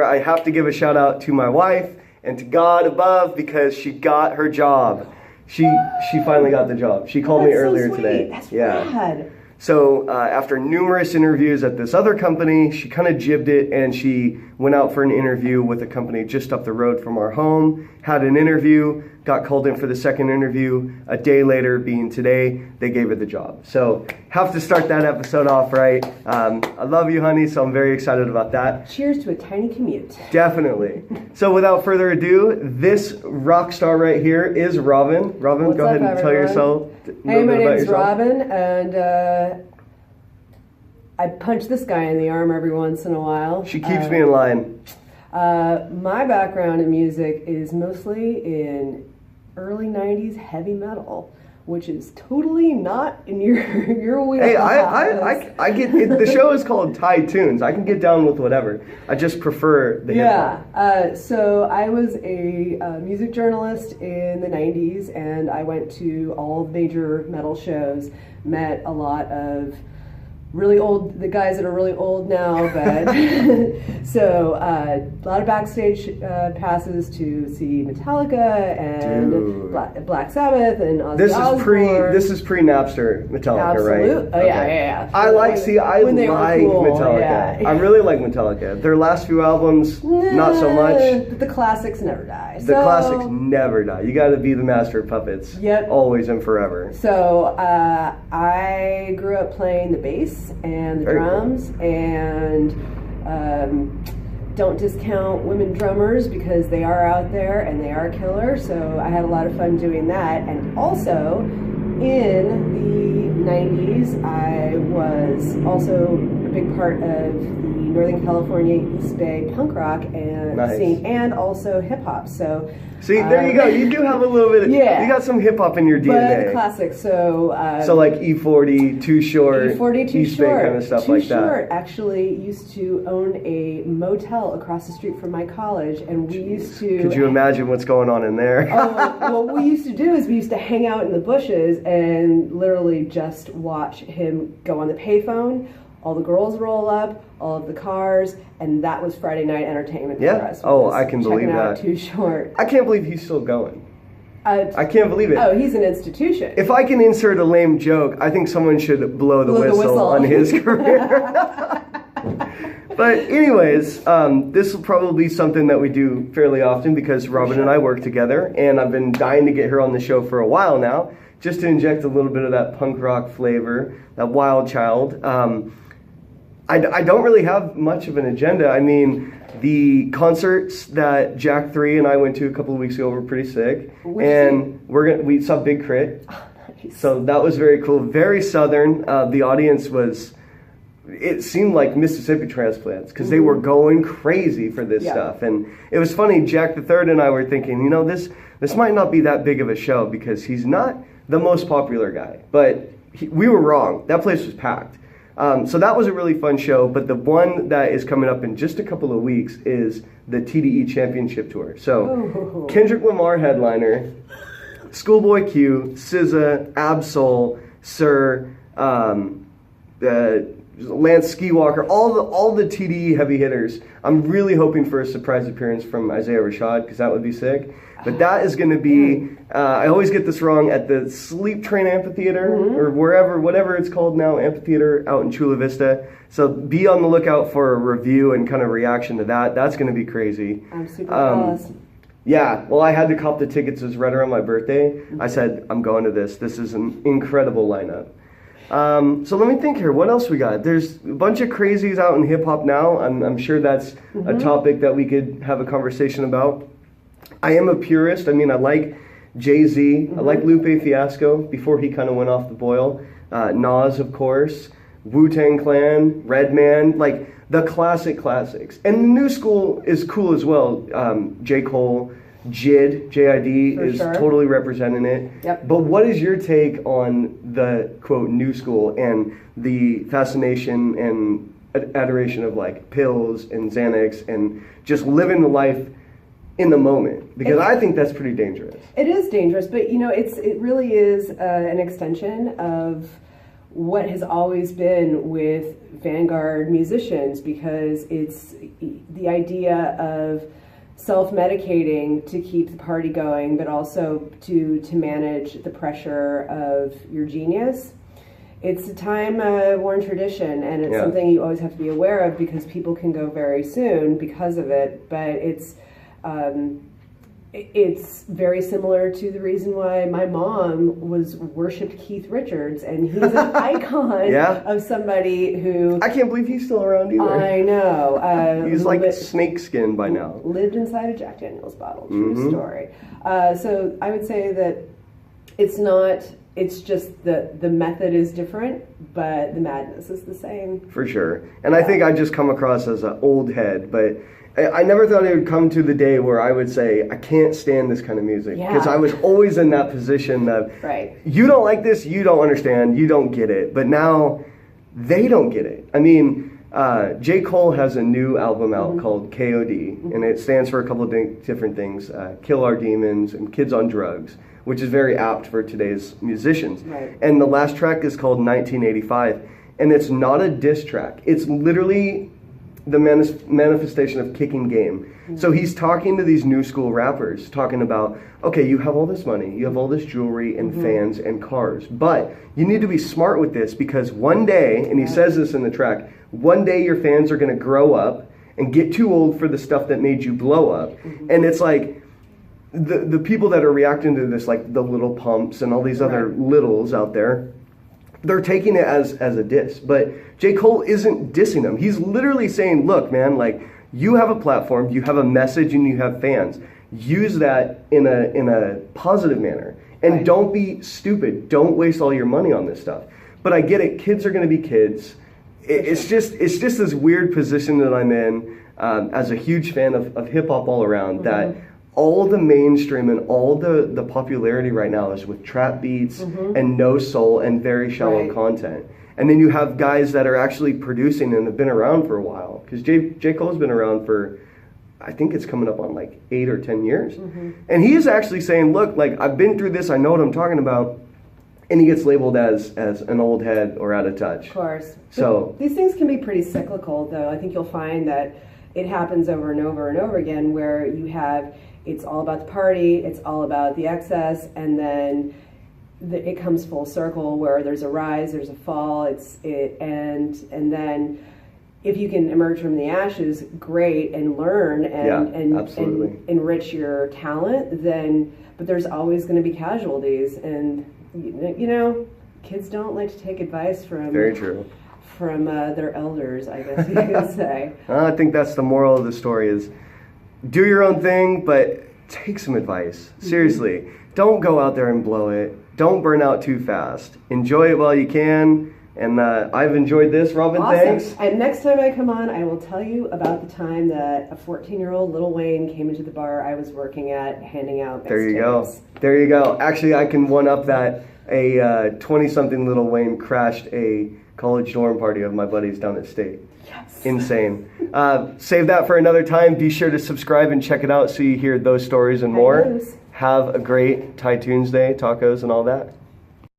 I have to give a shout out to my wife and to God above because she got her job. She finally got the job. She called me earlier today. That's rad. So after numerous interviews at this other company, she kind of jibbed it and she went out for an interview with a company just up the road from our home, had an interview, got called in for the second interview. A day later, being today, they gave her the job. So have to start that episode off right. I love you, honey, so I'm very excited about that. Cheers to a tiny commute. Definitely. So without further ado, this rock star right here is Robin. Robin, What's go ahead up, and tell everyone? yourself. Hey, my name's Robin, and I punch this guy in the arm every once in a while. She keeps me in line. My background in music is mostly in early 90s heavy metal, which is totally not in your wheelhouse. Hey, I get it. The show is called Thai Tunes. I can get down with whatever. I just prefer the hip hop. So I was a music journalist in the 90s, and I went to all the major metal shows, met a lot of really old, the guys that are really old now, but so a lot of backstage passes to see Metallica and Black Sabbath and Ozzy Osbourne. This is pre Napster Metallica, right? Oh okay. yeah. I like cool. Metallica. Yeah. I really like Metallica. Their last few albums, not so much. But the classics never die. The classics never die. You got to be the master of puppets. Yep. Always and forever. So I grew up playing the bass and the drums, and don't discount women drummers because they are out there and they are killer. So I had a lot of fun doing that. And also in the 90s, I was also a big part of the Northern California East Bay punk rock and scene, and also hip hop. So see, there you go. You do have a little bit of, you got some hip hop in your DNA. But the classics, so like E40, Too Short, E40, Too East Bay Short, kind of stuff Too like that. Short actually used to own a motel across the street from my college, and we used to. Could you imagine what's going on in there? What we used to do is we used to hang out in the bushes and literally just watch him go on the payphone. All the girls roll up, all of the cars, and that was Friday night entertainment for us. I can believe that. Too Short. I can't believe he's still going. I can't believe it. Oh, he's an institution. If I can insert a lame joke, I think someone should blow the whistle on his career. But anyways, this will probably be something that we do fairly often because Robin and I work together, and I've been dying to get her on the show for a while now, just to inject a little bit of that punk rock flavor, that wild child. I don't really have much of an agenda. I mean, the concerts that Jack 3 and I went to a couple of weeks ago were pretty sick. We saw Big Crit. Oh, nice. So that was very cool. Very southern. The audience it seemed like Mississippi transplants because they were going crazy for this stuff. And it was funny, Jack the Third and I were thinking, this might not be that big of a show because he's not the most popular guy. But we were wrong. That place was packed. So that was a really fun show, but the one that is coming up in just a couple of weeks is the TDE Championship Tour. So Kendrick Lamar headliner, Schoolboy Q, SZA, Absol, Sir, Lance Skywalker, all the TDE heavy hitters. I'm really hoping for a surprise appearance from Isaiah Rashad because that would be sick. But that is going to be, I always get this wrong, at the Sleep Train Amphitheater or whatever it's called now, amphitheater out in Chula Vista. So be on the lookout for a review and kind of reaction to that. That's going to be crazy. I'm super jealous. Yeah, well, I had to cop the tickets. It was right around my birthday. I said, I'm going to this. This is an incredible lineup. So let me think here. What else we got? There's a bunch of crazies out in hip-hop now. I'm sure that's a topic that we could have a conversation about. I am a purist. I mean, I like Jay-Z. I like Lupe Fiasco before he kind of went off the boil. Nas, of course. Wu-Tang Clan, Redman, like the classics. And the new school is cool as well. J. Cole, JID, J-I-D is totally representing it. Yep. But what is your take on the, quote, new school and the fascination and adoration of like pills and Xanax and just living the life in the moment? Because I think that's pretty dangerous. It is dangerous, but it really is an extension of what has always been with Vanguard musicians, because it's the idea of self-medicating to keep the party going, but also to manage the pressure of your genius. It's a time-worn tradition, and it's something you always have to be aware of, because people can go very soon because of it. But it's very similar to the reason why my mom worshipped Keith Richards, and he's an icon of somebody who... I can't believe he's still around either. I know. He's like snakeskin by now. Lived inside a Jack Daniels bottle. True story. So I would say that it's just the method is different, but the madness is the same. For sure. And I think I just come across as an old head, but I never thought it would come to the day where I would say, I can't stand this kind of music. Because I was always in that position of, you don't like this, you don't understand, you don't get it. But now, they don't get it. I mean, J. Cole has a new album out called KOD, and it stands for a couple of different things. Kill Our Demons and Kids on Drugs, which is very apt for today's musicians. And the last track is called 1985, and it's not a diss track. It's literally the manifestation of kicking game. So he's talking to these new school rappers, talking about, okay, you have all this money, you have all this jewelry and fans and cars, but you need to be smart with this, because one day, and he says this in the track, one day your fans are going to grow up and get too old for the stuff that made you blow up. And it's like, the people that are reacting to this, like the Little Pumps and all these other littles out there, they're taking it as a diss. But J. Cole isn't dissing them. He's literally saying, look, man, like, you have a platform, you have a message, and you have fans. Use that in a positive manner. And don't be stupid. Don't waste all your money on this stuff. But I get it. Kids are going to be kids. It's just this weird position that I'm in as a huge fan of hip-hop all around, that all the mainstream and all the popularity right now is with trap beats and no soul and very shallow content. And then you have guys that are actually producing and have been around for a while. Because J. Cole's been around for, I think it's coming up on like 8 or 10 years. And he's actually saying, look, like, I've been through this, I know what I'm talking about. And he gets labeled as an old head or out of touch. Of course. So these things can be pretty cyclical, though. I think you'll find that it happens over and over and over again, where you have, it's all about the party, it's all about the excess, and then it comes full circle where there's a rise, there's a fall, and then if you can emerge from the ashes, great, and learn and enrich your talent, then, but there's always going to be casualties, and you know, kids don't like to take advice from their elders, I guess you could say. I think that's the moral of the story is, do your own thing, but take some advice. Seriously, don't go out there and blow it. Don't burn out too fast. Enjoy it while you can. And I've enjoyed this, Robin. Awesome. Thanks. And next time I come on, I will tell you about the time that a 14-year-old Lil Wayne came into the bar I was working at, handing out There you tickets. go. There you go. Actually, I can one up that. A 20-something Lil Wayne crashed a college dorm party of my buddies down at State. Yes. Insane. Save that for another time. Be sure to subscribe and check it out so you hear those stories and more. Have a great Thai Tuesday, tacos and all that.